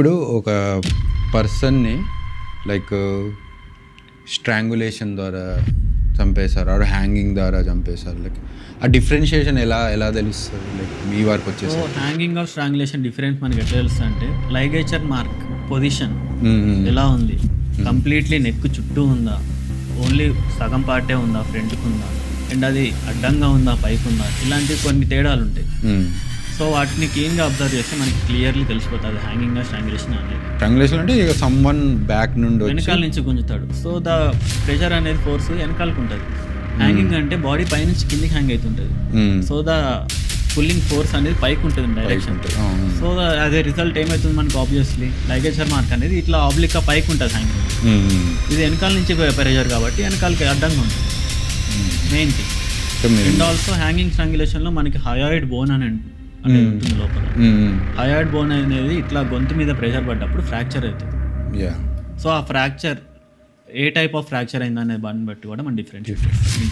ఇప్పుడు ఒక పర్సన్ని లైక్ స్ట్రాంగులేషన్ ద్వారా చంపేశారు ఆర్ హ్యాంగింగ్ ద్వారా చంపేశారు, లైక్ ఆ డిఫరెన్షియేషన్ ఎలా తెలుస్తుంది లైక్ మీ వారికి వచ్చేసి? హ్యాంగింగ్ ఆఫ్ స్ట్రాంగులేషన్ డిఫరెన్స్ మనకి ఎట్లా తెలుస్తుంది అంటే లైగేచర్ మార్క్ పొజిషన్ ఎలా ఉంది, కంప్లీట్లీ నెక్ చుట్టూ ఉందా, ఓన్లీ సగం పార్టే ఉందా, ఫ్రంట్కి ఉందా, అండ్ అది అడ్డంగా ఉందా, పైకి ఉందా, ఇలాంటి కొన్ని తేడాలు ఉంటాయి. సో వాటిని క్లీన్గా అబ్జర్వ్ చేస్తే మనకి క్లియర్లీ తెలిసిపోతుంది హ్యాంగింగ్ స్ట్రాంగులేషన్ అనేది. స్ట్రాంగులేషన్ అంటే ఇక సమ్వన్ బ్యాక్ నుండి వెనకాల నుంచి గుంజుతాడు, సో ద ప్రెషర్ అనేది ఫోర్స్ వెనకాలకు ఉంటుంది. హ్యాంగింగ్ అంటే బాడీ పైనుంచి కిందికి హ్యాంగ్ అవుతుంటుంది, సో ద పుల్లింగ్ ఫోర్స్ అనేది పైకి ఉంటుంది డైరెక్షన్. సో అదే రిజల్ట్ ఏమవుతుంది మనకు ఆబ్వియస్లీ లైగేచర్ మార్క్ అనేది ఇట్లా ఆబ్లిక్గా పైకి ఉంటుంది హ్యాంగింగ్. ఇది వెనకాల నుంచి ప్రెషర్ కాబట్టి వెనకాలకి అడ్డంగా ఉంటుంది main thing. And also hanging స్ట్రాంగులేషన్లో మనకి హయాయిడ్ బోన్ అనేది ఉంటుంది లోపల. హయాయిడ్ బోన్ అనేది ఇట్లా గొంతు మీద ప్రెషర్ పడ్డప్పుడు ఫ్రాక్చర్ అవుతుంది. సో ఆ ఫ్రాక్చర్ ఏ టైప్ ఆఫ్ ఫ్రాక్చర్ అయిందనే దాన్ని బట్టి కూడా మన డిఫరెంట్